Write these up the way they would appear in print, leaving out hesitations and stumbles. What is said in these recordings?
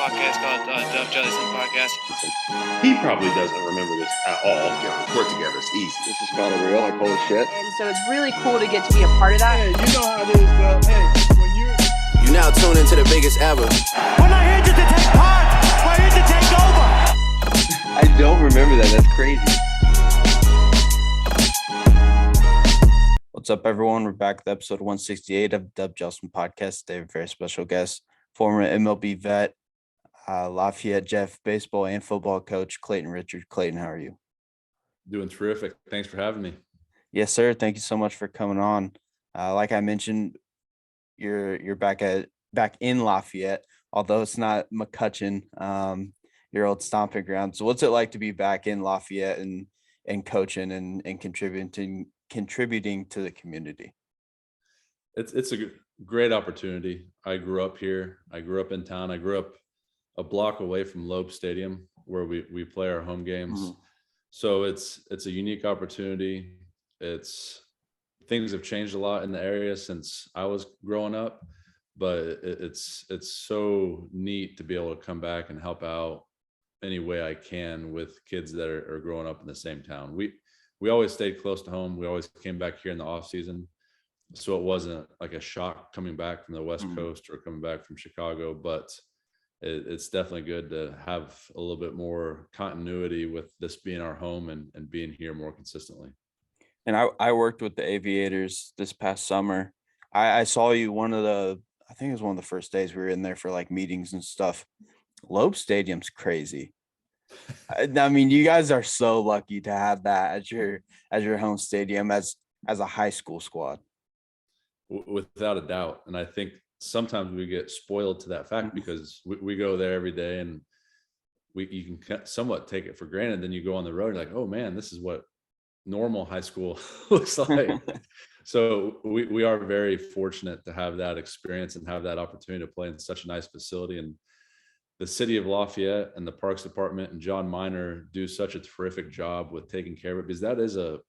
podcast called Dub Jellison Podcast. He probably doesn't remember this at all. Yeah, report together. It's easy. This is kind of real. Like, holy shit. And so it's really cool to get to be a part of that. Hey, you know how it is, Dub. Hey, when you now tune into the biggest ever. We're not here just to take part. We're here to take over. I don't remember that. That's crazy. What's up, everyone? We're back with episode 168 of Dub Jellison Podcast. Today, a very special guest, former MLB vet, Lafayette Jeff baseball and football coach, Clayton Richard. Clayton, how are you? Doing terrific. Thanks for having me. Yes, sir. Thank you so much for coming on. Like I mentioned, you're back in Lafayette, although it's not McCutcheon, your old stomping ground. So what's it like to be back in Lafayette and coaching and contributing to the community? It's a great opportunity. I grew up here. I grew up in town. I grew up a block away from Loeb Stadium where we play our home games. Mm-hmm. So it's a unique opportunity. Things have changed a lot in the area since I was growing up, but it's so neat to be able to come back and help out any way I can with kids that are growing up in the same town. We always stayed close to home. We always came back here in the off season. So it wasn't like a shock coming back from the West Coast or coming back from Chicago, but it's definitely good to have a little bit more continuity with this being our home and being here more consistently. And I worked with the Aviators this past summer. I saw you I think it was one of the first days we were in there for like meetings and stuff. Loeb Stadium's crazy. I mean, you guys are so lucky to have that as your home stadium as a high school squad. Without a doubt. And I think sometimes we get spoiled to that fact because we go there every day and you can somewhat take it for granted. Then you go on the road, you're like, oh man, this is what normal high school looks like. So we are very fortunate to have that experience and have that opportunity to play in such a nice facility. And the city of Lafayette and the Parks Department and John Miner do such a terrific job with taking care of it, because that is a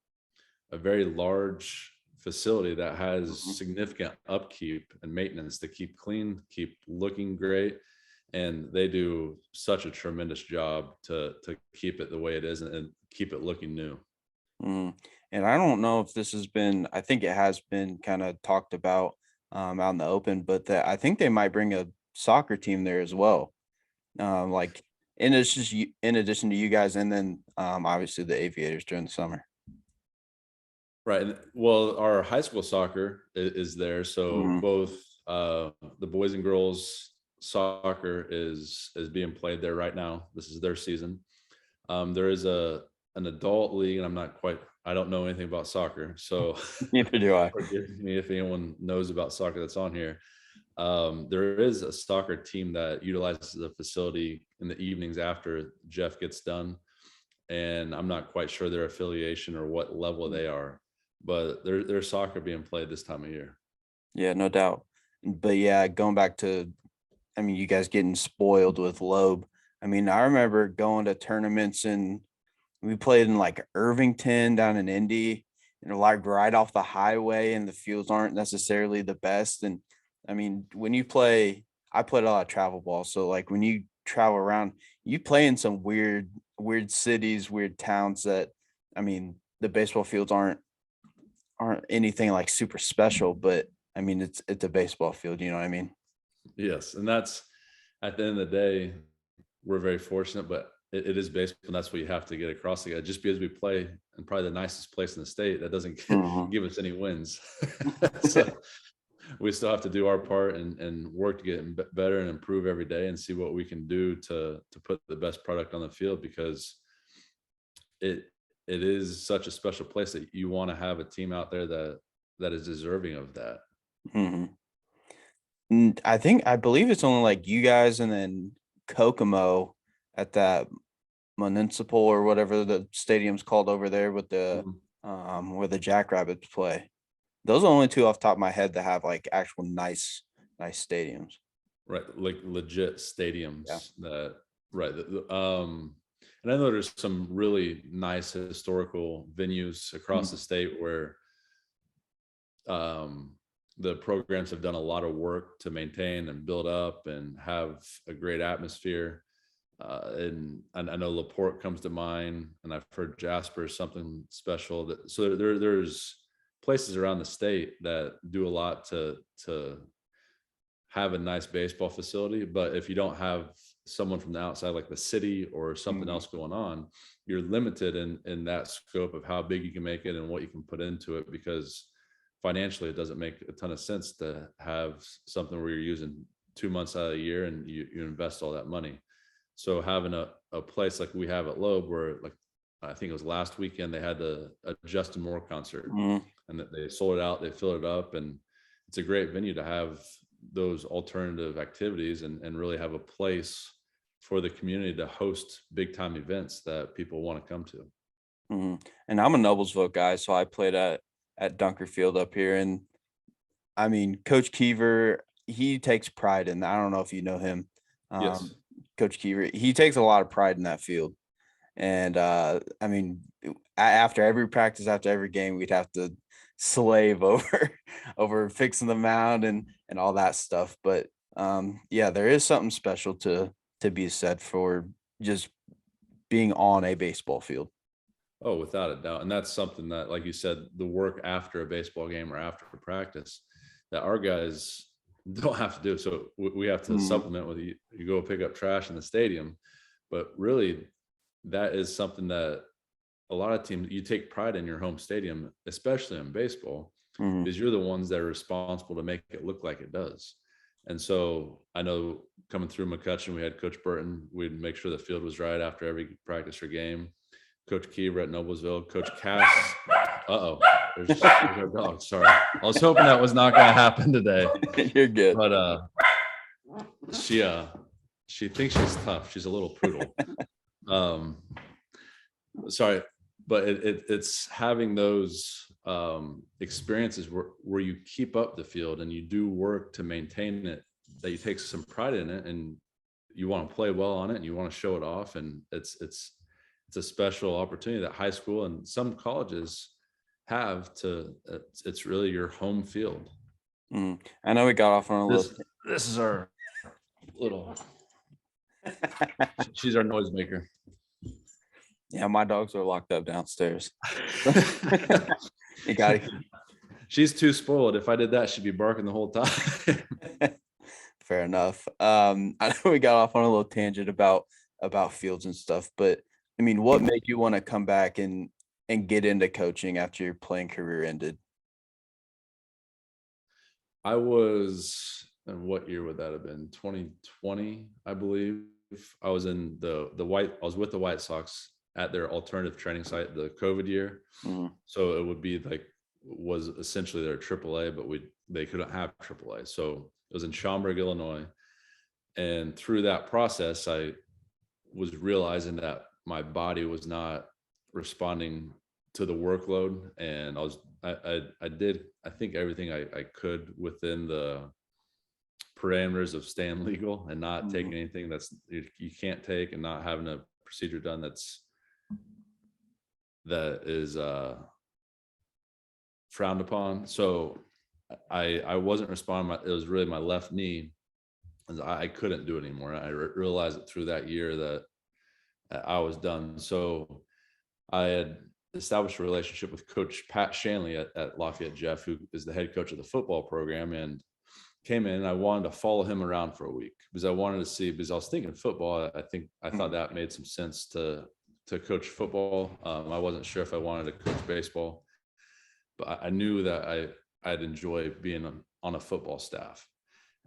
very large facility that has significant upkeep and maintenance to keep clean, keep looking great. And they do such a tremendous job to keep it the way it is and keep it looking new. And I don't know if this has been, I think it has been kind of talked about out in the open, but I think they might bring a soccer team there as well. Like in addition to you guys, and then obviously the Aviators during the summer. Right. Well, our high school soccer is there. So both the boys and girls soccer is being played there right now. This is their season. There is an adult league, and I don't know anything about soccer. So neither do I. Forgive me if anyone knows about soccer that's on here. There is a soccer team that utilizes the facility in the evenings after Jeff gets done. And I'm not quite sure their affiliation or what level they are, but there's soccer being played this time of year. Yeah, no doubt. But yeah, going back to, I mean, you guys getting spoiled with Loeb. I mean, I remember going to tournaments and we played in like Irvington down in Indy, and like right off the highway, and the fields aren't necessarily the best. And I mean, when you play, I played a lot of travel ball. So like when you travel around, you play in some weird cities, weird towns that, I mean, the baseball fields aren't anything like super special, but I mean, it's a baseball field, you know what I mean? Yes. And that's, at the end of the day, we're very fortunate, but it is baseball, and that's what you have to get across the guy. Just because we play in probably the nicest place in the state, that doesn't give us any wins. So we still have to do our part and work to get better and improve every day and see what we can do to put the best product on the field, because it is such a special place that you want to have a team out there that is deserving of that. I believe it's only like you guys and then Kokomo at that municipal or whatever the stadium's called over there with the where the Jackrabbits play. Those are the only two off the top of my head that have like actual nice stadiums. Right, like legit stadiums. Yeah. That right. And I know there's some really nice historical venues across the state where the programs have done a lot of work to maintain and build up and have a great atmosphere. And I know LaPorte comes to mind, and I've heard Jasper is something special. So there's places around the state that do a lot to have a nice baseball facility. But if you don't have someone from the outside, like the city or something else going on, you're limited in that scope of how big you can make it and what you can put into it, because financially it doesn't make a ton of sense to have something where you're using 2 months out of the year and you invest all that money. So having a place like we have at Loeb, where, like, I think it was last weekend, they had a Justin Moore concert, and they sold it out, they filled it up, and it's a great venue to have those alternative activities and really have a place for the community to host big time events that people want to come to. And I'm a Noblesville guy, so I played at Dunker Field up here. And I mean, Coach Keever, he takes pride in that. I don't know if you know him. Yes. Coach Keever, he takes a lot of pride in that field. And I mean, after every practice, after every game, we'd have to slave over fixing the mound and all that stuff. But yeah, there is something special to be said for just being on a baseball field. Oh, without a doubt. And that's something that, like you said, the work after a baseball game or after practice that our guys don't have to do. So we have to supplement with you go pick up trash in the stadium. But really, that is something that a lot of teams, you take pride in your home stadium, especially in baseball, because you're the ones that are responsible to make it look like it does. And so I know coming through McCutcheon, we had Coach Burton. We'd make sure the field was right after every practice or game. Coach Keever at Noblesville, Coach Cass. There's our dog. Sorry. I was hoping that was not going to happen today. You're good. But she thinks she's tough. She's a little poodle. Sorry, but it's having those experiences where you keep up the field and you do work to maintain it, that you take some pride in it and you want to play well on it and you want to show it off. And it's a special opportunity that high school and some colleges have to. It's really your home field. I know we got off on a little. This is our little. She's our noisemaker. Yeah, my dogs are locked up downstairs. You got to. She's too spoiled. If I did that, she'd be barking the whole time. Fair enough. I know we got off on a little tangent about fields and stuff, but I mean, what made you want to come back and get into coaching after your playing career ended? I was, and what year would that have been? 2020, I believe. I was in I was with the White Sox at their alternative training site, the COVID year. So it would be was essentially their AAA, but they couldn't have AAA. So it was in Schaumburg, Illinois. And through that process, I was realizing that my body was not responding to the workload. And I did, I think, everything I could within the parameters of staying legal and not taking anything you can't take, and not having a procedure done that is frowned upon. So I wasn't responding. It was really my left knee. I couldn't do it anymore. I realized it through that year that I was done. So I had established a relationship with Coach Pat Shanley at Lafayette Jeff, who is the head coach of the football program, and came in and I wanted to follow him around for a week because I wanted to see, because I was thinking football. I thought that made some sense to coach football. I wasn't sure if I wanted to coach baseball, but I knew that I'd enjoy being on a football staff.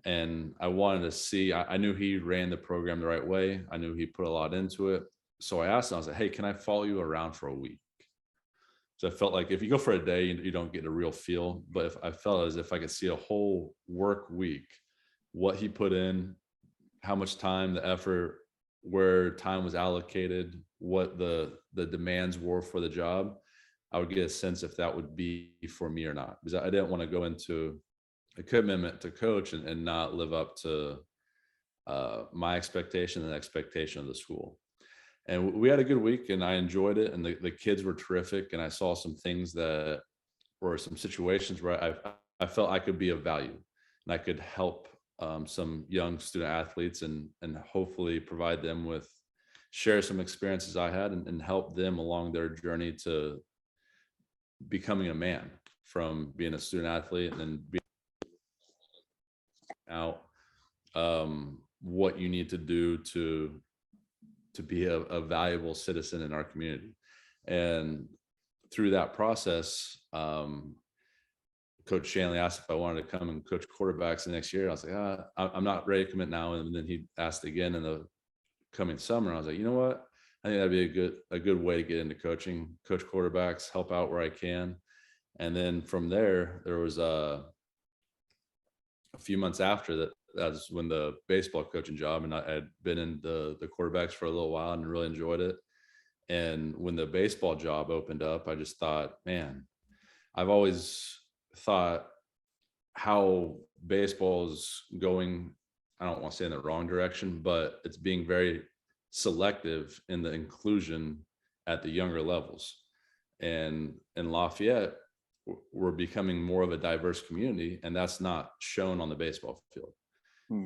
And I wanted to see, I knew he ran the program the right way. I knew he put a lot into it. So I asked him, I was like, hey, can I follow you around for a week? So I felt like if you go for a day, you don't get a real feel. But if I felt as if I could see a whole work week, what he put in, how much time, the effort, where time was allocated, what the demands were for the job, I would get a sense if that would be for me or not. Because I didn't want to go into a commitment to coach and not live up to my expectation and the expectation of the school. And we had a good week and I enjoyed it. And the kids were terrific. And I saw some things that were some situations where I felt I could be of value and I could help some young student athletes and hopefully provide them with, share some experiences I had and help them along their journey to becoming a man, from being a student athlete and then being out what you need to do to be a valuable citizen in our community. And through that process, Coach Shanley asked if I wanted to come and coach quarterbacks the next year. I was like, I'm not ready to commit now. And then he asked again in the coming summer. I was like, you know what? I think that'd be a good way to get into coaching, coach quarterbacks, help out where I can. And then from there was a few months after that. That's when the baseball coaching job, and I had been in the quarterbacks for a little while and really enjoyed it. And when the baseball job opened up, I just thought, man, I've always thought how baseball is going, I don't want to say in the wrong direction, but it's being very selective in the inclusion at the younger levels. And in Lafayette, we're becoming more of a diverse community, and that's not shown on the baseball field.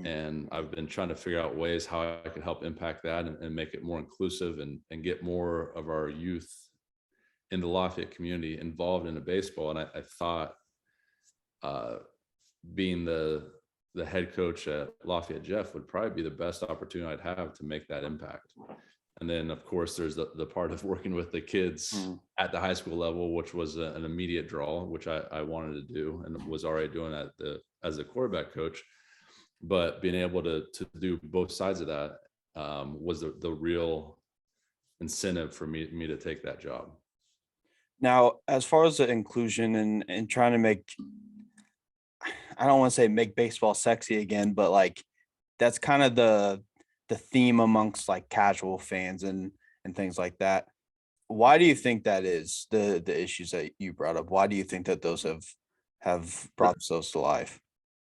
And I've been trying to figure out ways how I could help impact that and make it more inclusive and get more of our youth in the Lafayette community involved in a baseball. And I thought being the head coach at Lafayette Jeff would probably be the best opportunity I'd have to make that impact. And then, of course, there's the part of working with the kids at the high school level, which was an immediate draw, which I wanted to do and was already doing as a quarterback coach. But being able to do both sides of that was the real incentive for me to take that job. Now, as far as the inclusion and trying to make, I don't want to say make baseball sexy again, but like that's kind of the theme amongst like casual fans and things like that. Why do you think that is, the issues that you brought up? Why do you think that those have brought those to life?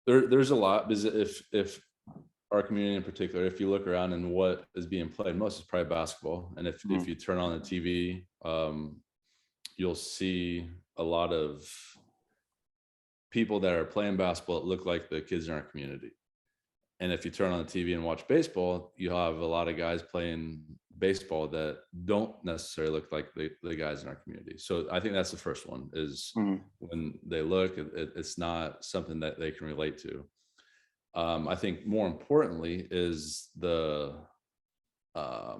There's a lot, because if our community in particular, if you look around and what is being played most is probably basketball. And if you turn on the TV, you'll see a lot of people that are playing basketball that look like the kids in our community. And if you turn on the TV and watch baseball, you have a lot of guys playing baseball that don't necessarily look like the guys in our community. So I think that's the first one, is when they look, it's not something that they can relate to. I think more importantly is the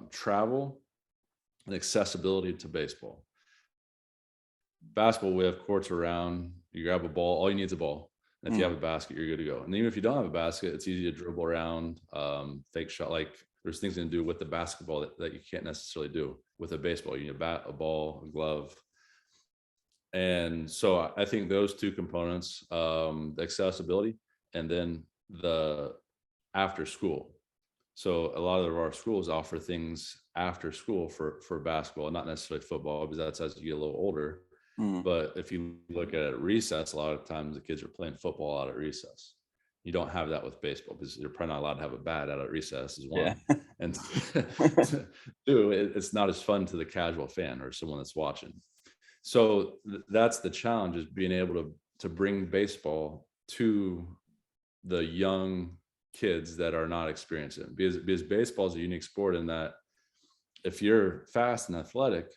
travel and accessibility to baseball. Basketball, we have courts around, you grab a ball, all you need is a ball. And if you have a basket, you're good to go. And even if you don't have a basket, it's easy to dribble around, fake shot. Like there's things you can do with the basketball that you can't necessarily do with a baseball. You need a bat, a ball, a glove. And so I think those two components, the accessibility and then the after school. So a lot of our schools offer things after school for basketball, not necessarily football, because that's as you get a little older. But if you look at recess, a lot of times the kids are playing football out at recess. You don't have that with baseball because you're probably not allowed to have a bat out at recess, is one. Yeah. And two, it's not as fun to the casual fan or someone that's watching. So that's the challenge, is being able to bring baseball to the young kids that are not experiencing it. Because baseball is a unique sport in that if you're fast and athletic,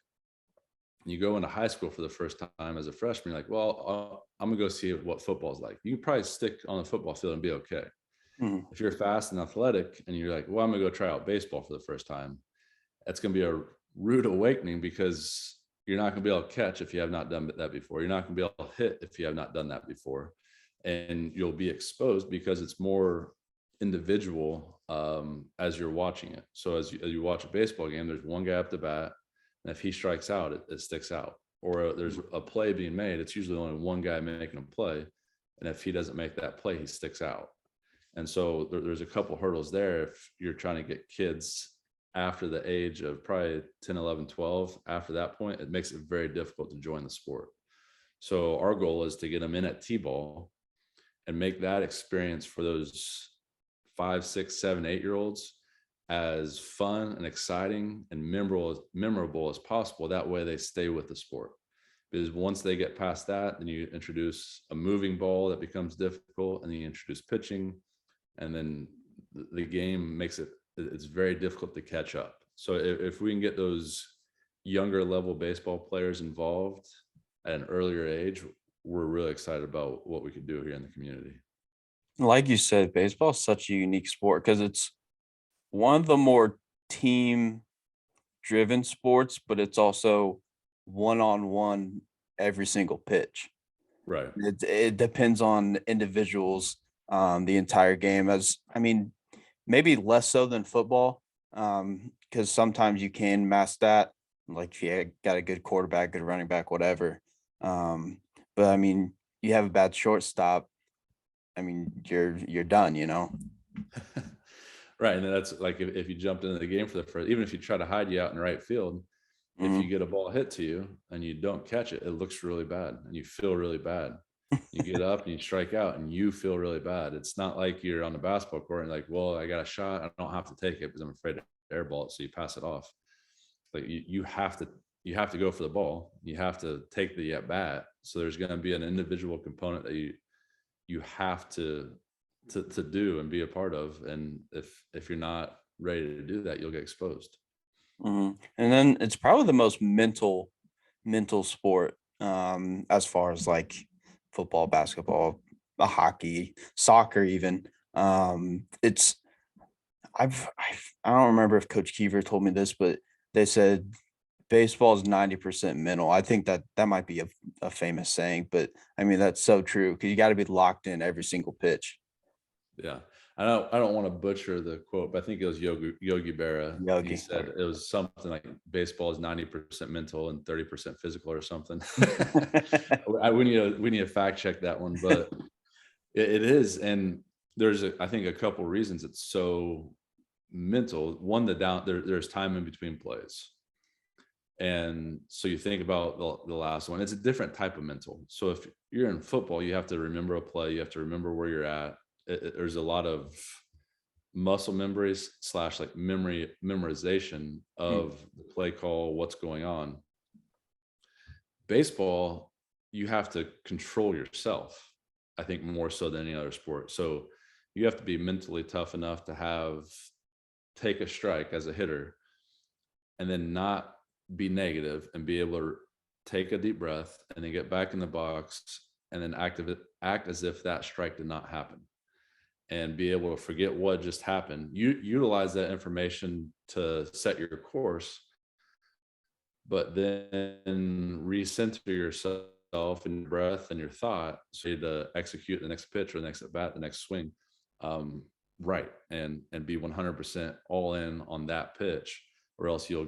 you go into high school for the first time as a freshman, you're like, well, I'm gonna go see what football is like. You can probably stick on the football field and be okay. If you're fast and athletic and you're like, well, I'm gonna go try out baseball for the first time, that's gonna be a rude awakening, because you're not gonna be able to catch if you have not done that before. You're not gonna be able to hit if you have not done that before. And you'll be exposed because it's more individual as you're watching it. So as you watch a baseball game, there's one guy up the bat, and if he strikes out, it sticks out. Or there's a play being made, it's usually only one guy making a play. And if he doesn't make that play, he sticks out. And so there's a couple hurdles there. If you're trying to get kids after the age of probably 10, 11, 12, after that point, it makes it very difficult to join the sport. So our goal is to get them in at T-ball and make that experience for those 5, 6, 7, 8-year-olds as fun and exciting and memorable as possible. That way they stay with the sport. because once they get past that, then you introduce a moving ball that becomes difficult, and then you introduce pitching, and then the game makes it's very difficult to catch up. So if we can get those younger level baseball players involved at an earlier age, we're really excited about what we could do here in the community. Like you said, baseball is such a unique sport because it's one of the more team driven sports, but it's also one-on-one every single pitch. Right. It depends on individuals the entire game. Maybe less so than football, because sometimes you can mask that, like if you got a good quarterback, good running back, whatever. But I mean, you have a bad shortstop, I mean, you're done, you know. Right. And that's like if you jumped into the game for the first, even if you try to hide you out in right field, if you get a ball hit to you and you don't catch it, it looks really bad and you feel really bad. You get up and you strike out and you feel really bad. It's not like you're on the basketball court and like, well, I got a shot, I don't have to take it because I'm afraid to airball it, so you pass it off. Like you have to go for the ball. You have to take the at bat. So there's going to be an individual component that you have to do and be a part of. And if you're not ready to do that, you'll get exposed. And then it's probably the most mental sport, as far as like football, basketball, hockey, soccer, even. I don't remember if Coach Keever told me this, but they said baseball is 90% mental. I think that might be a famous saying, but I mean, that's so true because you got to be locked in every single pitch. Yeah. I don't want to butcher the quote, but I think it was Yogi Berra. He said it was something like baseball is 90% mental and 30% physical or something. We need to fact check that one, but it is. And there's I think a couple reasons it's so mental. One, there's time in between plays. And so you think about the last one, it's a different type of mental. So if you're in football, you have to remember a play, you have to remember where you're at. There's a lot of muscle memories / like memorization of the play call, what's going on. Baseball, you have to control yourself, I think, more so than any other sport. So you have to be mentally tough enough to take a strike as a hitter and then not be negative and be able to take a deep breath and then get back in the box and then act as if that strike did not happen and be able to forget what just happened. You utilize that information to set your course, but then recenter yourself and your breath and your thought so you to execute the next pitch or the next at bat, the next swing, right, and be 100% all in on that pitch, or else you'll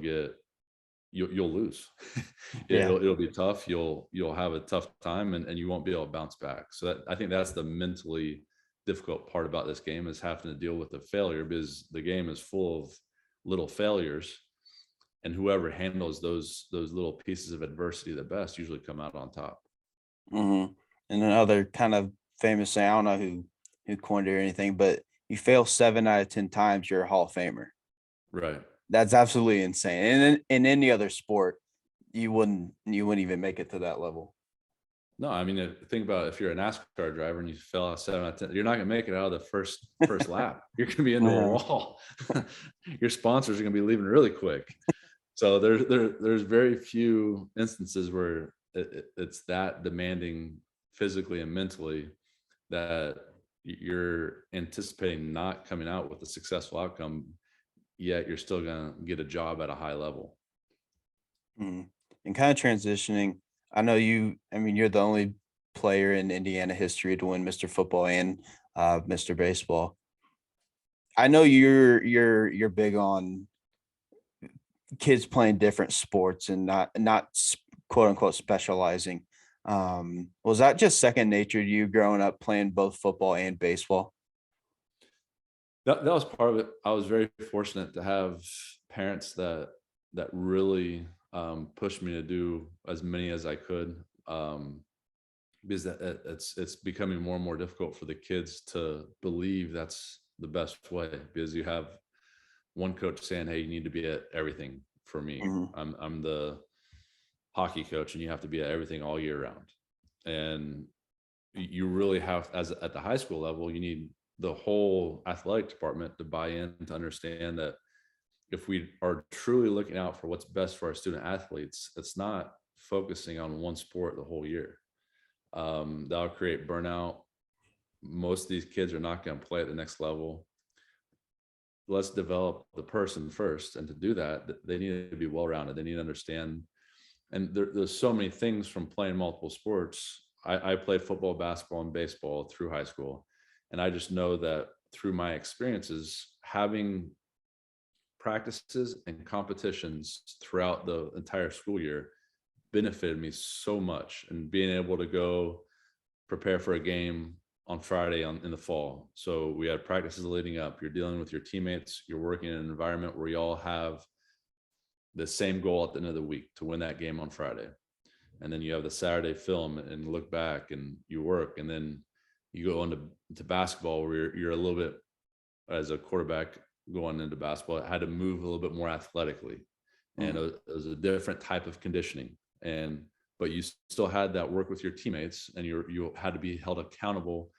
lose. It'll be tough. You'll have a tough time and you won't be able to bounce back. So I think that's the mentally difficult part about this game, is having to deal with the failure, because the game is full of little failures, and whoever handles those little pieces of adversity the best usually come out on top. And another kind of famous saying, I don't know who coined it or anything, but you fail 7 out of 10 times, you're a Hall of Famer. Right. That's absolutely insane. And in any other sport, you wouldn't even make it to that level. No, I mean, think about it. If you're a NASCAR driver and you fell out 7 out of 10, you're not going to make it out of the first lap. You're going to be into a wall. Your sponsors are going to be leaving really quick. So there's very few instances where it's that demanding physically and mentally that you're anticipating not coming out with a successful outcome, yet you're still going to get a job at a high level. And kind of transitioning, I know you're the only player in Indiana history to win Mr. Football and Mr. Baseball. I know you're big on kids playing different sports and not quote unquote specializing. Was that just second nature to you growing up playing both football and baseball? That was part of it. I was very fortunate to have parents that really pushed me to do as many as I could, because it's becoming more and more difficult for the kids to believe that's the best way, because you have one coach saying, hey, you need to be at everything for me. I'm the hockey coach and you have to be at everything all year round. And you really have, at the high school level, you need the whole athletic department to buy in, to understand that if we are truly looking out for what's best for our student athletes, it's not focusing on one sport the whole year. That'll create burnout. Most of these kids are not going to play at the next level. Let's develop the person first. And to do that, they need to be well-rounded. They need to understand. And there's so many things from playing multiple sports. I played football, basketball, and baseball through high school. And I just know that through my experiences, having practices and competitions throughout the entire school year benefited me so much. And being able to go prepare for a game on Friday in the fall. So we had practices leading up. You're dealing with your teammates. You're working in an environment where you all have the same goal at the end of the week, to win that game on Friday. And then you have the Saturday film and look back and you work. And then you go into basketball where you're a little bit, as a quarterback going into basketball, I had to move a little bit more athletically. And it was a different type of conditioning. But you still had that work with your teammates, and you had to be held accountable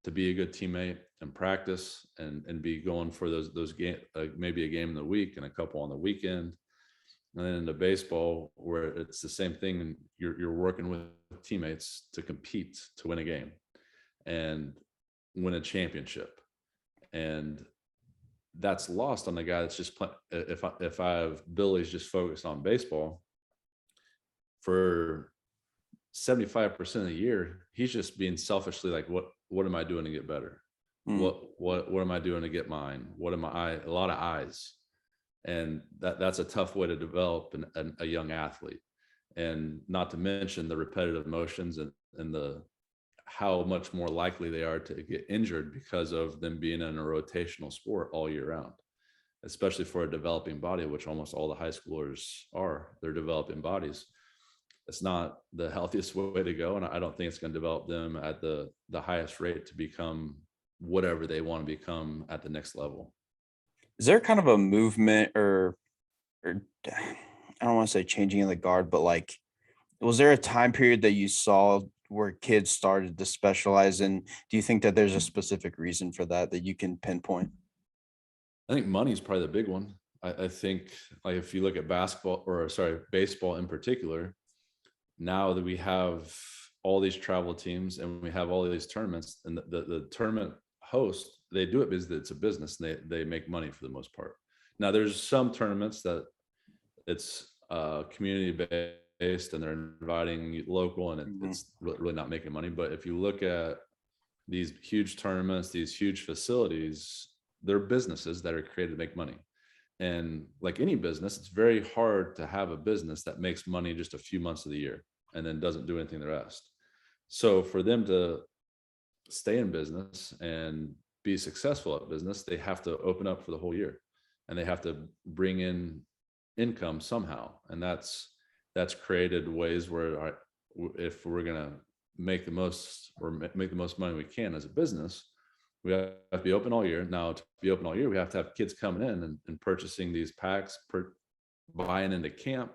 to be a good teammate and practice and be going for those games, maybe a game in the week and a couple on the weekend. And then into baseball, where it's the same thing, and you're working with teammates to compete to win a game and win a championship. And that's lost on the guy that's just playing. If I have Billy's just focused on baseball, for 75% of the year, he's just being selfishly like, what am I doing to get better? What am I doing to get mine? A lot of eyes. And that's a tough way to develop a young athlete. And not to mention the repetitive motions and the how much more likely they are to get injured because of them being in a rotational sport all year round, especially for a developing body, which almost all the high schoolers are. They're developing bodies. It's not the healthiest way to go. And I don't think it's going to develop them at the highest rate to become whatever they want to become at the next level. Is there kind of a movement or I don't want to say changing of the guard, but like, was there a time period that you saw where kids started to specialize in? Do you think that there's a specific reason for that you can pinpoint? I think money is probably the big one. I think, like, if you look at baseball in particular, now that we have all these travel teams and we have all these tournaments, and the tournament host, they do it because it's a business and they make money for the most part. Now there's some tournaments that it's community based and they're inviting local, and it's really not making money. But if you look at these huge tournaments, these huge facilities, they're businesses that are created to make money. And like any business, it's very hard to have a business that makes money just a few months of the year and then doesn't do anything the rest. So for them to stay in business and be successful at business, they have to open up for the whole year, and they have to bring in income somehow. And that's created ways where if we're going to make the most money we can as a business, we have to be open all year. Now, to be open all year, we have to have kids coming in and purchasing these packs, buying into camp,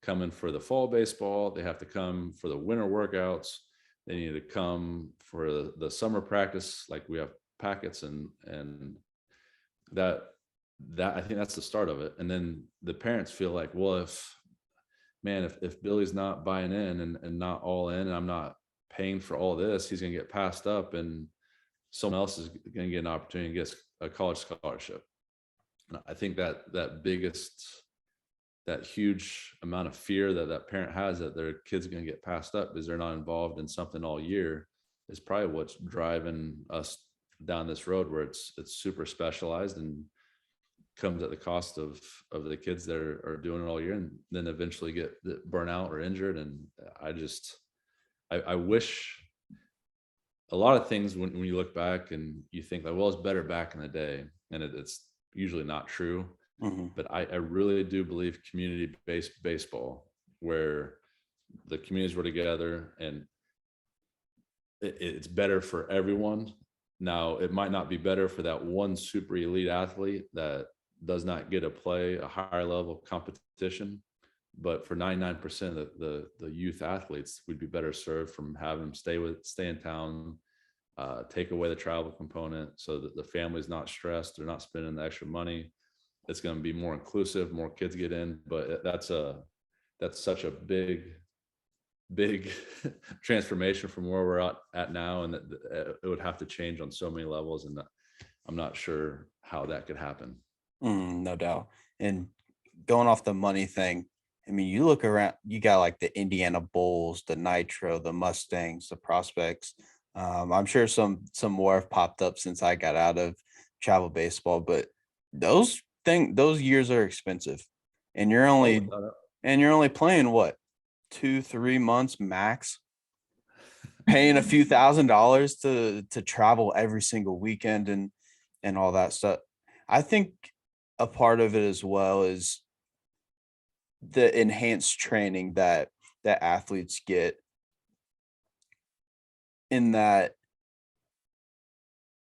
coming for the fall baseball. They have to come for the winter workouts. They need to come for the summer practice. Like, we have packets and that I think that's the start of it. And then the parents feel like, well, if Billy's not buying in and not all in, and I'm not paying for all this, he's going to get passed up, and someone else is going to get an opportunity to get a college scholarship. And I think that huge amount of fear that parent has that their kid's going to get passed up because they're not involved in something all year is probably what's driving us down this road where it's super specialized and comes at the cost of the kids that are doing it all year and then eventually get burnt out or injured. And I wish a lot of things when you look back and you think like, well, it's better back in the day, and it's usually not true. But I really do believe community-based baseball, where the communities were together, and it's better for everyone. Now, it might not be better for that one super elite athlete that does not get to play a higher level of competition, But for 99% of the youth athletes, we'd be better served from having them stay in town, take away the travel component so that the family's not stressed. They're not spending the extra money. It's going to be more inclusive, more kids get in, but that's such a big transformation from where we're at now. And that it would have to change on so many levels. And I'm not sure how that could happen. No doubt. And going off the money thing, I mean, you look around, you got like the Indiana Bulls, the Nitro, the Mustangs, the Prospects. I'm sure some more have popped up since I got out of travel baseball, but those years are expensive, and you're only playing what, 2-3 months max, paying a few $1,000s to travel every single weekend and all that stuff. I think a part of it as well is the enhanced training that athletes get, in that,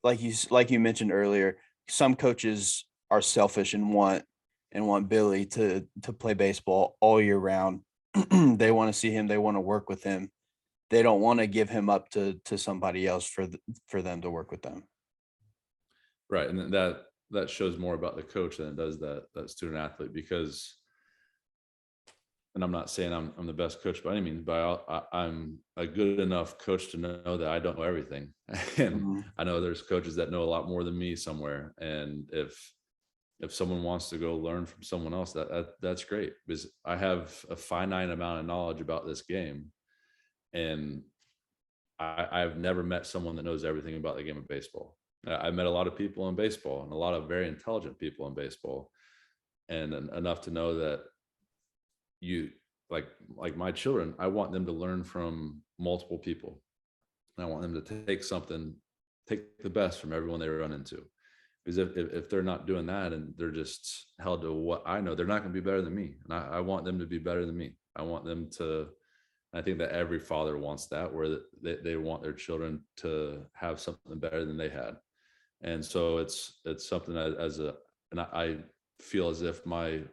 like you mentioned earlier, some coaches are selfish and want Billy to play baseball all year round. They want to see him, they want to work with him. They don't want to give him up to somebody else for them to work with them. Right. And that shows more about the coach than it does that student athlete, because, and I'm not saying I'm the best coach by any means, but I'm a good enough coach to know that I don't know everything. And I know there's coaches that know a lot more than me somewhere. And if someone wants to go learn from someone else, that's great, because I have a finite amount of knowledge about this game. And I've never met someone that knows everything about the game of baseball. I met a lot of people in baseball, and a lot of very intelligent people in baseball, and enough to know that you, like my children, I want them to learn from multiple people. And I want them to take the best from everyone they run into. Because if they're not doing that and they're just held to what I know, they're not going to be better than me. And I want them to be better than me. I want them to, I think that every father wants that, where they want their children to have something better than they had. And so it's something that and I feel as if my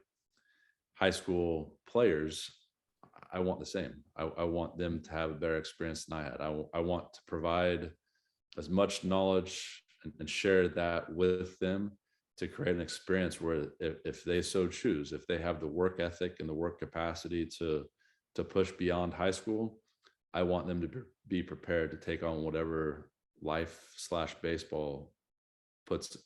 high school players, I want the same. I want them to have a better experience than I had. I want to provide as much knowledge and share that with them to create an experience where if they so choose, if they have the work ethic and the work capacity to push beyond high school, I want them to be prepared to take on whatever life/baseball puts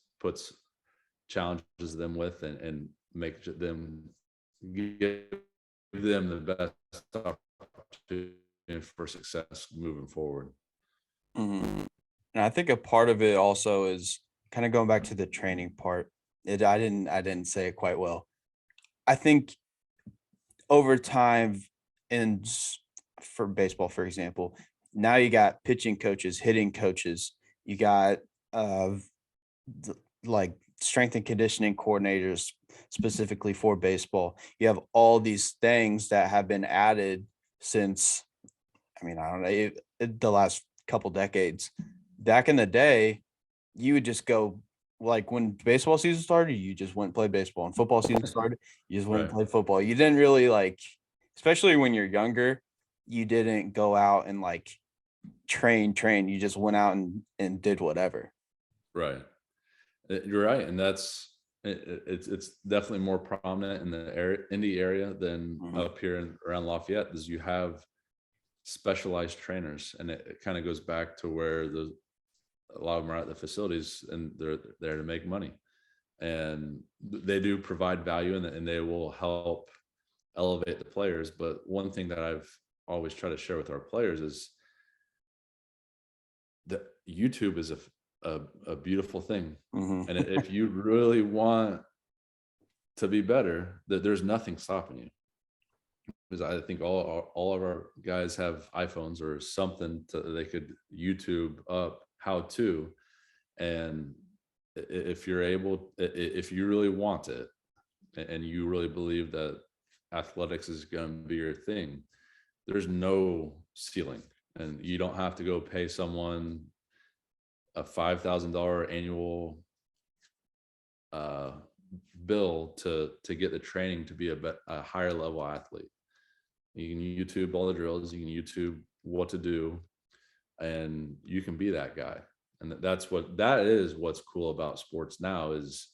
challenges them with, and make them, give them the best opportunity for success moving forward. Mm-hmm. And I think a part of it also is kind of going back to the training part. I didn't say it quite well. I think over time, and for baseball, for example, now you got pitching coaches, hitting coaches, you got like strength and conditioning coordinators specifically for baseball. You have all these things that have been added since, I don't know, the last couple decades. Back in the day, you would just go, like when baseball season started, you just went and played baseball, and football season started, you just went and played football. You didn't really, like, especially when you're younger, you didn't go out and like train. You just went out and did whatever. Right. You're right. And it's definitely more prominent in the Indy area than up here around Lafayette, because you have specialized trainers, and it kind of goes back to where a lot of them are at the facilities, and they're there to make money, and they do provide value, and they will help elevate the players. But one thing that I've always tried to share with our players is that YouTube is a beautiful thing. And if you really want to be better, that there's nothing stopping you. Because I think all of our guys have iPhones or something they could YouTube up how to. And if you're able, if you really want it, and you really believe that athletics is going to be your thing, there's no ceiling, and you don't have to go pay someone a $5,000 annual bill to get the training to be a higher level athlete. You can YouTube all the drills, you can YouTube what to do, and you can be that guy. And that is what's cool about sports now, is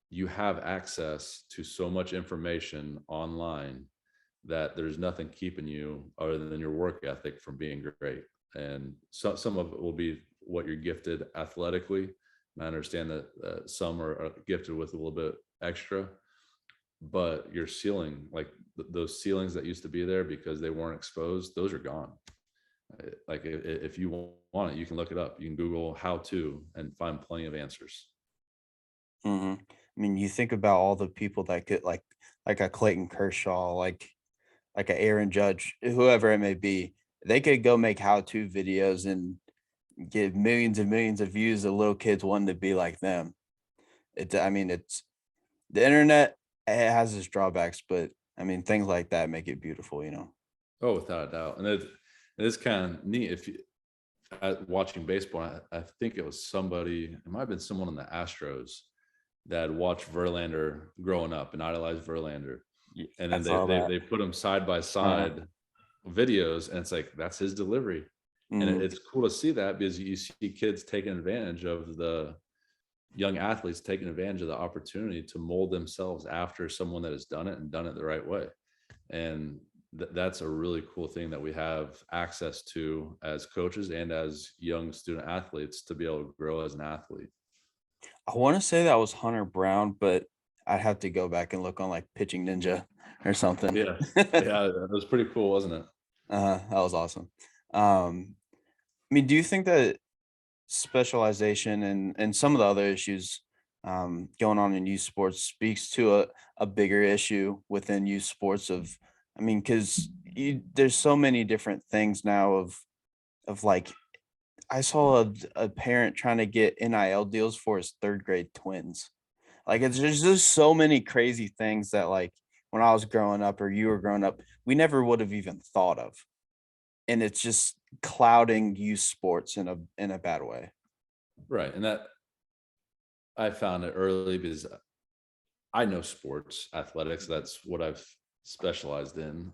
you have access to so much information online that there's nothing keeping you other than your work ethic from being great. And so some of it will be what you're gifted athletically. And I understand that some are gifted with a little bit extra, but your ceiling, like those ceilings that used to be there because they weren't exposed, those are gone. Like if you want it, you can look it up. You can Google how to and find plenty of answers. I mean, you think about all the people that could like a Clayton Kershaw, like a Aaron Judge, whoever it may be, they could go make how-to videos and get millions and millions of views of little kids wanting to be like them. It's the internet, it has its drawbacks, but I mean, things like that make it beautiful, you know? Oh, without a doubt. And it is kind of neat. If you watching baseball, I think it was it might have been someone on the Astros that watched Verlander growing up and idolized Verlander. And then they put them side by side videos, and it's like, that's his delivery. And it's cool to see that, because you see kids taking advantage of the young athletes, taking advantage of the opportunity to mold themselves after someone that has done it and done it the right way. And that's a really cool thing that we have access to as coaches and as young student athletes, to be able to grow as an athlete. I want to say that was Hunter Brown, but I'd have to go back and look on like Pitching Ninja or something. Yeah. That was pretty cool, wasn't it? That was awesome. I mean, do you think that specialization and some of the other issues going on in youth sports speaks to a bigger issue within youth sports because there's so many different things now of like, I saw a parent trying to get NIL deals for his third grade twins. Like, there's just so many crazy things that, like, when I was growing up or you were growing up, we never would have even thought of. And it's just clouding youth sports in a bad way. Right. And that I found it early because I know sports, athletics. That's what I've specialized in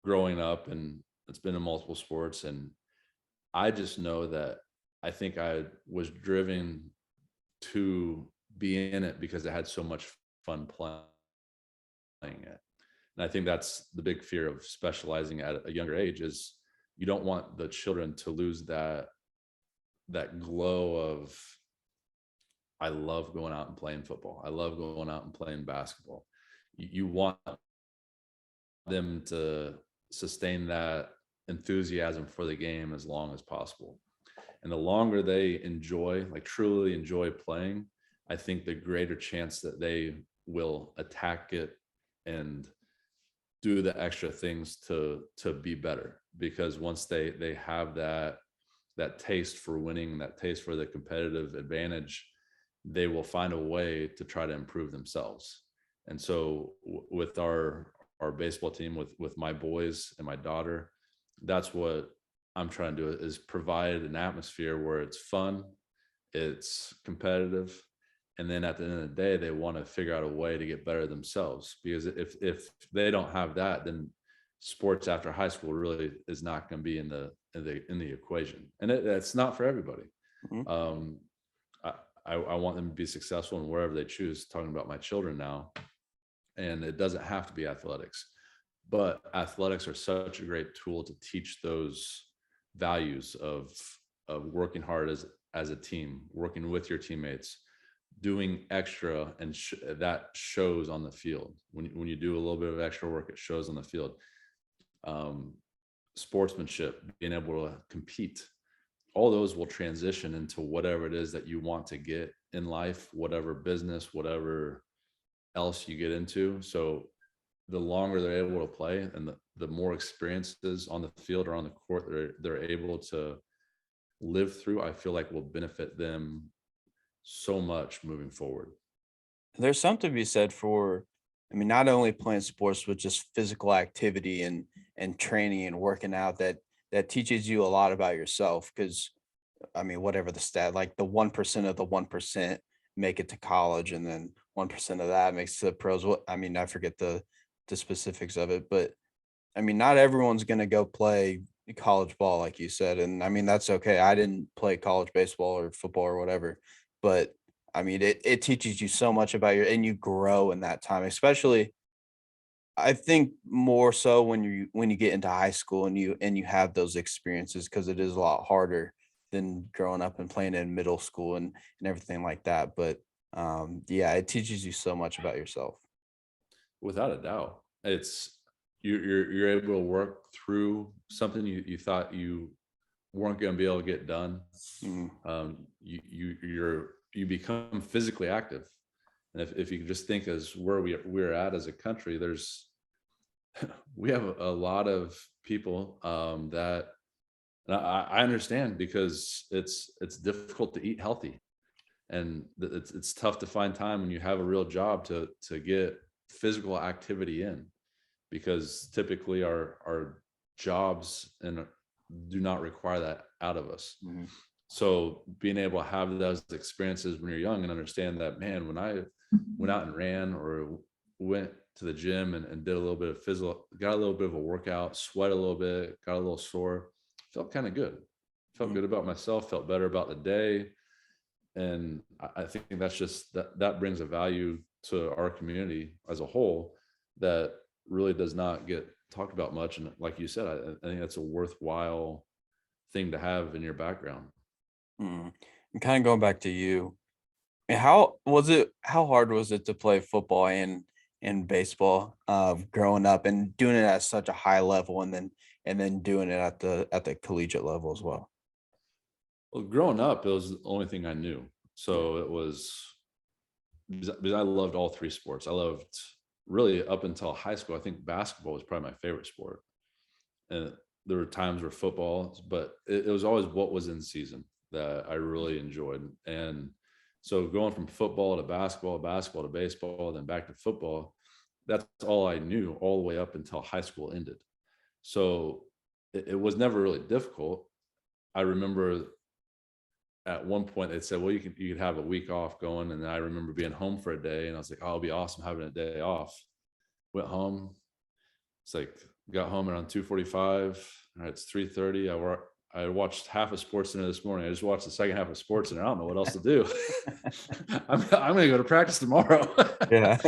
growing up, and it's been in multiple sports. And I just know that I think I was driven to be in it because I had so much fun playing it. And I think that's the big fear of specializing at a younger age, is you don't want the children to lose that glow of, I love going out and playing football. I love going out and playing basketball. You want them to sustain that enthusiasm for the game as long as possible. And the longer they truly enjoy playing, I think the greater chance that they will attack it and do the extra things to be better. Because once they have that taste for winning, that taste for the competitive advantage, they will find a way to try to improve themselves. And so with our baseball team, with my boys and my daughter, that's what I'm trying to do, is provide an atmosphere where it's fun, it's competitive, and then at the end of the day, they want to figure out a way to get better themselves. Because if they don't have that, then sports after high school really is not going to be in the equation, and it's not for everybody. Mm-hmm. I want them to be successful in wherever they choose. Talking about my children now, and it doesn't have to be athletics, but athletics are such a great tool to teach those values of working hard as a team, working with your teammates, doing extra, and that shows on the field. When you do a little bit of extra work, it shows on the field. Sportsmanship, being able to compete, all those will transition into whatever it is that you want to get in life, whatever business, whatever else you get into. So the longer they're able to play, and the more experiences on the field or on the court they're able to live through, I feel like will benefit them so much moving forward. There's something to be said for, not only playing sports, but just physical activity and training and working out that teaches you a lot about yourself. Because whatever the stat, like the 1% of the 1% make it to college, and then 1% of that makes it to the pros. Well, I mean, I forget the specifics of it, but I mean, not everyone's going to go play college ball, like you said. And I mean, that's okay. I didn't play college baseball or football or whatever, but I mean, it teaches you so much about and you grow in that time, especially I think more so when you get into high school and you have those experiences, because it is a lot harder than growing up and playing in middle school and everything like that. But yeah, it teaches you so much about yourself. Without a doubt. It's you're able to work through something you thought you weren't going to be able to get done. You become physically active. And if you just think as where we're at as a country, we have a lot of people that, and I understand, because it's difficult to eat healthy, and it's tough to find time when you have a real job to get physical activity in, because typically our jobs do not require that out of us. So being able to have those experiences when you're young and understand that, man, when I went out and ran or went to the gym and did a little bit of physical, got a little bit of a workout, sweat a little bit, got a little sore, felt kind of good. Felt good about myself, felt better about the day. And I think that's just, that brings a value to our community as a whole that really does not get talked about much. And like you said, I think that's a worthwhile thing to have in your background. And kind of going back to you, how hard was it to play football and baseball growing up and doing it at such a high level, and then doing it at the collegiate level as well? Well, growing up, it was the only thing I knew. So it was, because I loved all three sports. I loved, really up until high school, I think basketball was probably my favorite sport. And there were times where football, but it was always what was in season that I really enjoyed. And so going from football to basketball to baseball, then back to football, that's all I knew all the way up until high school ended. So it was never really difficult. I remember at one point they said, well, you could have a week off going. And then I remember being home for a day, and I was like, oh, it'll be awesome having a day off. Went home. It's like, got home around 2:45. All right, it's 3:30. I watched half of SportsCenter this morning. I just watched the second half of SportsCenter. I don't know what else to do. I'm going to go to practice tomorrow. Yeah.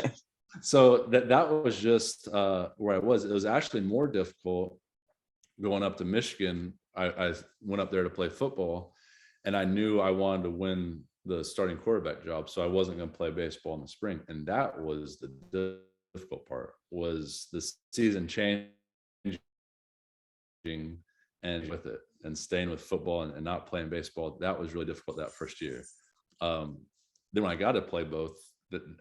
So that was just where I was. It was actually more difficult going up to Michigan. I went up there to play football, and I knew I wanted to win the starting quarterback job. So I wasn't going to play baseball in the spring. And that was the difficult part, was the season changing and with it, and staying with football and not playing baseball. That was really difficult that first year. Then when I got to play both,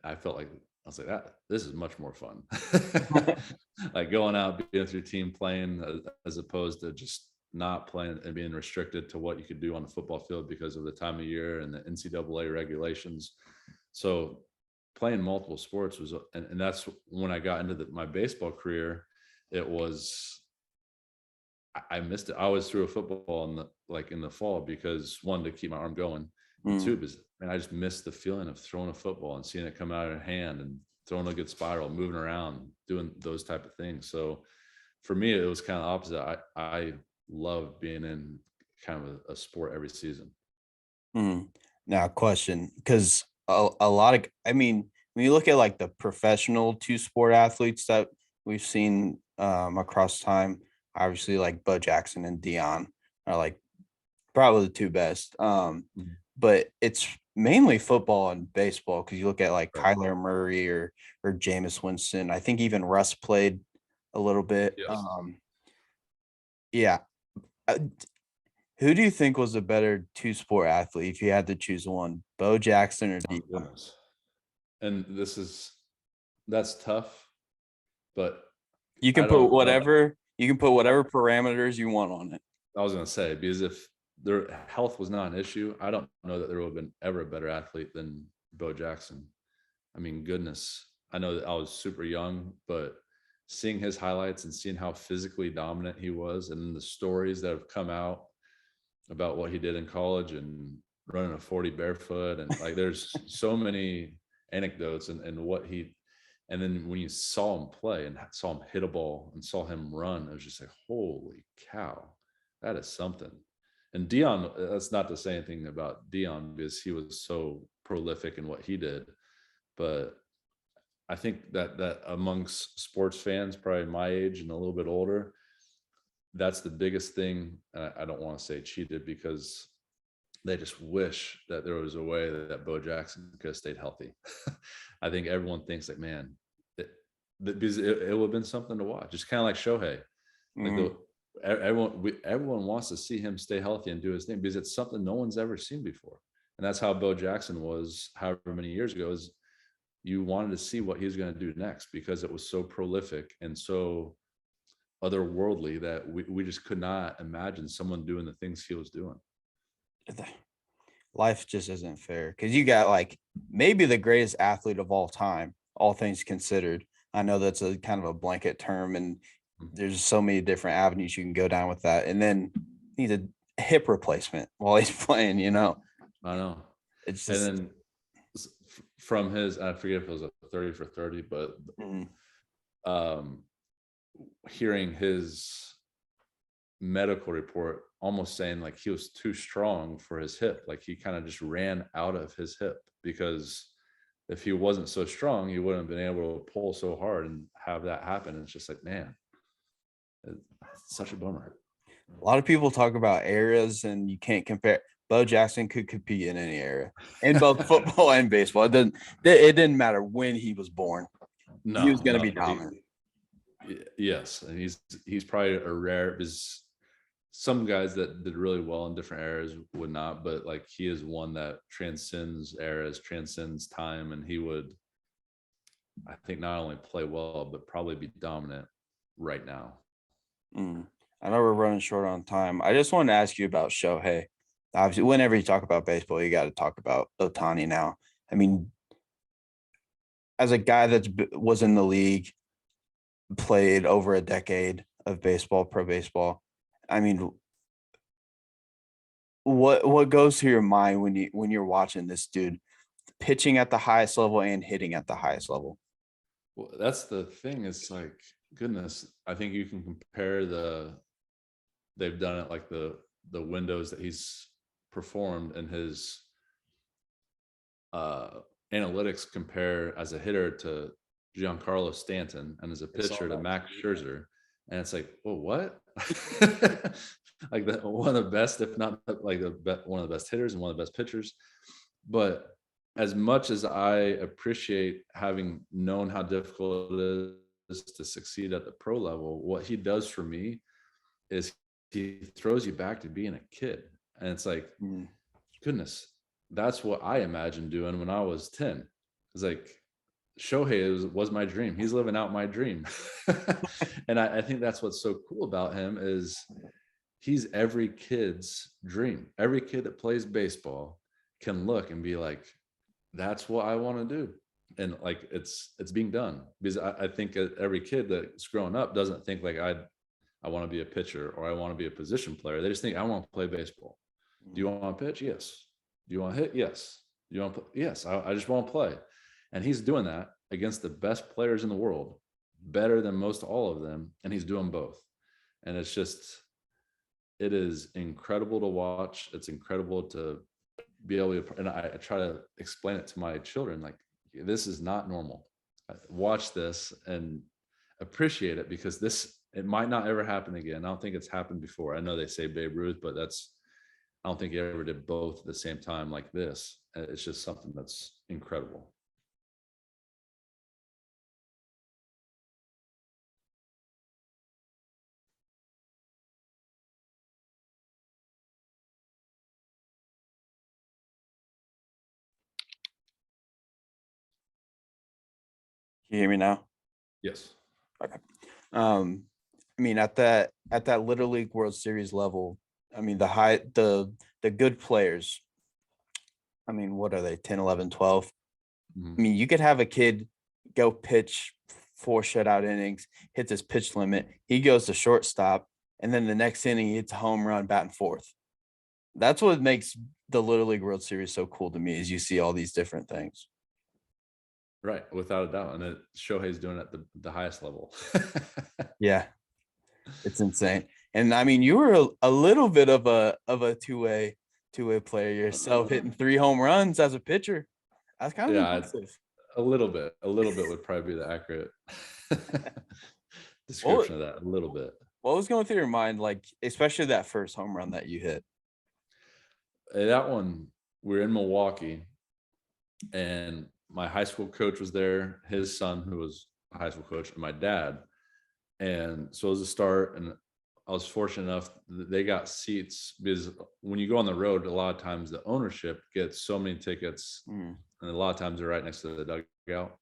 I felt like, I was like, this is much more fun. Like going out, being with your team, playing, as opposed to just not playing and being restricted to what you could do on the football field because of the time of year and the NCAA regulations. So playing multiple sports was, and that's when I got into my baseball career. It was, I missed it. I always threw a football in the fall, because one, to keep my arm going, and two, because I just missed the feeling of throwing a football and seeing it come out of your hand and throwing a good spiral, moving around, doing those type of things. So for me, it was kind of opposite. I love being in kind of a sport every season. Now, question, because a lot of, I mean, when you look at like the professional two-sport athletes that we've seen across time, obviously like Bo Jackson and Dion are like probably the two best. But it's mainly football and baseball, because you look at like Kyler Murray or Jameis Winston. I think even Russ played a little bit. Yes. Who do you think was a better two-sport athlete if you had to choose one, Bo Jackson or Dion? And that's tough, but you can put whatever parameters you want on it. I was going to say, because if their health was not an issue, I don't know that there would have been ever a better athlete than Bo Jackson. I mean, goodness, I know that I was super young, but seeing his highlights and seeing how physically dominant he was, and the stories that have come out about what he did in college and running a 40 barefoot, and like there's so many anecdotes and what he, and then when you saw him play and saw him hit a ball and saw him run, it was just like, holy cow, that is something. And Dion, that's not to say anything about Dion because he was so prolific in what he did, but I think that amongst sports fans, probably my age and a little bit older, that's the biggest thing. I don't want to say cheated because they just wish that there was a way that Bo Jackson could have stayed healthy. I think everyone thinks like, man, because it would have been something to watch. Just kind of like Shohei. Like everyone wants to see him stay healthy and do his thing because it's something no one's ever seen before. And that's how Bo Jackson was however many years ago. Is you wanted to see what he was going to do next because it was so prolific and so otherworldly that we just could not imagine someone doing the things he was doing. Life just isn't fair because you got like maybe the greatest athlete of all time, all things considered. I know that's a kind of a blanket term and there's so many different avenues you can go down with that. And then needs a hip replacement while he's playing, you know. I know. It's just, and then from his, I forget if it was a 30 for 30, but hearing his medical report almost saying like he was too strong for his hip, like he kind of just ran out of his hip because if he wasn't so strong, he wouldn't have been able to pull so hard and have that happen. And it's just like, man, it's such a bummer. A lot of people talk about eras and you can't compare. Bo Jackson could compete in any era in both football and baseball. It didn't matter when he was born. No, he was going to be dominant. Yes. And he's probably a rare, because some guys that did really well in different eras would not, but like he is one that transcends eras, transcends time. And he would, I think, not only play well, but probably be dominant right now. I know we're running short on time. I just wanted to ask you about Shohei. Obviously, whenever you talk about baseball, you got to talk about Ohtani now. I mean, as a guy that was in the league, played over a decade of baseball, pro baseball, I mean, what goes through your mind when you're watching this dude pitching at the highest level and hitting at the highest level? Well, that's the thing. It's like, goodness, I think you can compare they've done it like the windows that he's performed and his analytics compare as a hitter to Giancarlo Stanton and as a pitcher to Max Scherzer. And it's like, well, what? Like one of the best, if not like one of the best hitters and one of the best pitchers. But as much as I appreciate having known how difficult it is to succeed at the pro level, what he does for me is he throws you back to being a kid. And it's like, goodness, that's what I imagined doing when I was 10. It's like, Shohei was my dream. He's living out my dream. And I think that's what's so cool about him is he's every kid's dream. Every kid that plays baseball can look and be like, that's what I want to do. And like, it's being done, because I think every kid that's growing up doesn't think like I want to be a pitcher or I want to be a position player. They just think I want to play baseball. Do you want to pitch? Yes. Do you want to hit? Yes. Do you want to play? Yes. I just want to play. And he's doing that against the best players in the world, better than most all of them. And he's doing both. And it's just, it is incredible to watch. It's incredible to be able to, and I try to explain it to my children, like, this is not normal. Watch this and appreciate it, because it might not ever happen again. I don't think it's happened before. I know they say Babe Ruth, but I don't think he ever did both at the same time like this. It's just something that's incredible. Can you hear me now? Yes. Okay. I mean, at that Little League World Series level, I mean, the good players, I mean, what are they, 10, 11, 12? I mean, you could have a kid go pitch 4 shutout innings, hits his pitch limit. He goes to shortstop, and then the next inning, he hits a home run batting fourth. That's what makes the Little League World Series so cool to me is you see all these different things. Right, without a doubt. And Shohei's doing it at the highest level. Yeah, it's insane. And I mean, you were a little bit of a two-way player yourself, hitting 3 home runs as a pitcher. That's kind of impressive. A little bit would probably be the accurate description of that. A little bit. What was going through your mind, like especially that first home run that you hit? That one, we were in Milwaukee, and my high school coach was there, his son, who was a high school coach, and my dad. And so it was a start, and I was fortunate enough that they got seats, because when you go on the road, a lot of times the ownership gets so many tickets, and a lot of times they're right next to the dugout.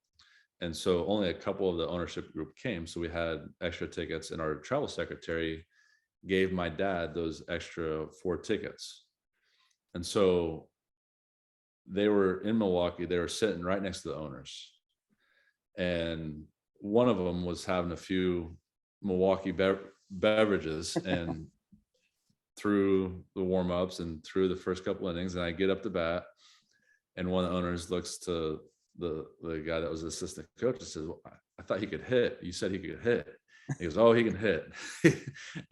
And so only a couple of the ownership group came. So we had extra tickets, and our travel secretary gave my dad those extra 4 tickets. And so they were in Milwaukee, they were sitting right next to the owners. And one of them was having a few Milwaukee beverages and through the warm-ups and through the first couple innings, and I get up to bat, and one of the owners looks to the guy that was the assistant coach and says, well, I thought he could hit. You said he could hit. He goes, oh, he can hit.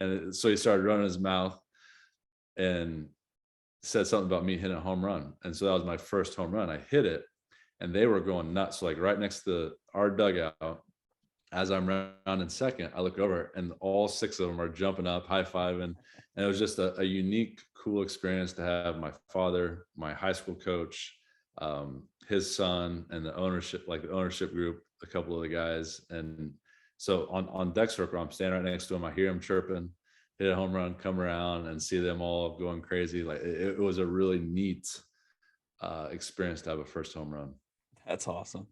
And so he started running his mouth and said something about me hitting a home run. And so that was my first home run. I hit it, and they were going nuts. Like right next to our dugout, as I'm rounding second, I look over, and all 6 of them are jumping up, high-fiving. And it was just a unique, cool experience to have my father, my high school coach, his son, and the ownership group, a couple of the guys. And so on deck circle, I'm standing right next to him. I hear him chirping, hit a home run, come around and see them all going crazy. Like it was a really neat experience to have a first home run. That's awesome.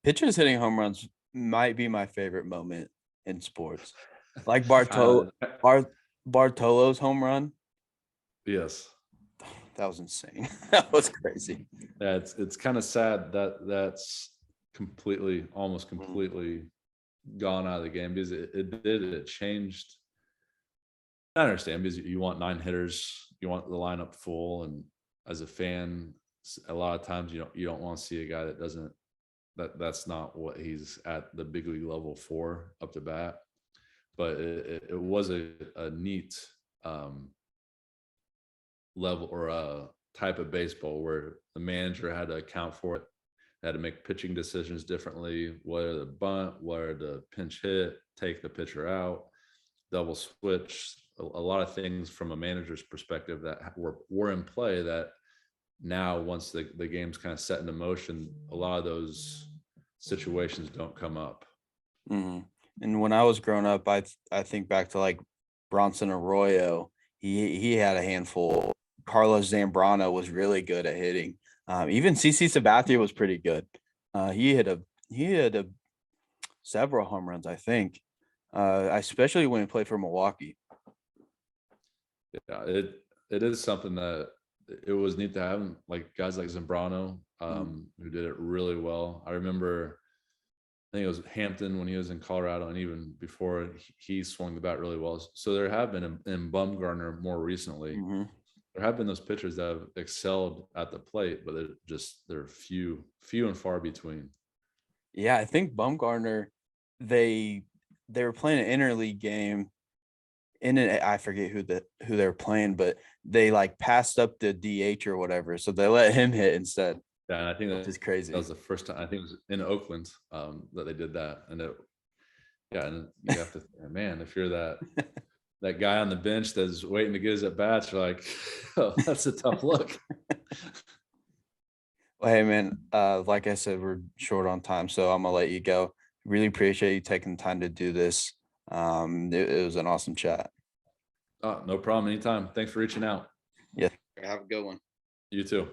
Pitchers hitting home runs might be my favorite moment in sports. Like Bartolo's home run. Yes. That was insane. That was crazy. Yeah, it's kind of sad that that's almost completely gone out of the game, because it changed. I understand, because you want 9 hitters, you want the lineup full, and as a fan, a lot of times you don't want to see a guy that's not what he's at the big league level for up to bat. But it was a neat level or a type of baseball where the manager had to account for it, had to make pitching decisions differently, whether to bunt, whether to pinch hit, take the pitcher out, double switch, a lot of things from a manager's perspective that were in play that now, once the game's kind of set into motion, a lot of those situations don't come up. Mm-hmm. And when I was growing up, I think back to like Bronson Arroyo. He had a handful. Carlos Zambrano was really good at hitting. Even CC Sabathia was pretty good. He had several home runs, I think, especially when he played for Milwaukee. Yeah, it is something that it was neat to have, like guys like Zambrano, who did it really well. I remember, I think it was Hampton when he was in Colorado, and even before, he swung the bat really well. So there have been in Bumgarner more recently. Mm-hmm. There have been those pitchers that have excelled at the plate, but they're few and far between. Yeah, I think Bumgarner, they were playing an interleague game. I forget who they were playing, but they like passed up the DH or whatever, so they let him hit instead. Yeah, and I think that's just crazy. That was the first time, I think it was in Oakland, that they did that. And and you have to, man, if you're that guy on the bench that's waiting to get his at bats, you're like, oh, that's a tough look. Well, hey man, like I said, we're short on time, so I'm gonna let you go. Really appreciate you taking the time to do this. It was an awesome chat. Oh, no problem. Anytime. Thanks for reaching out. Yeah. Have a good one. You too.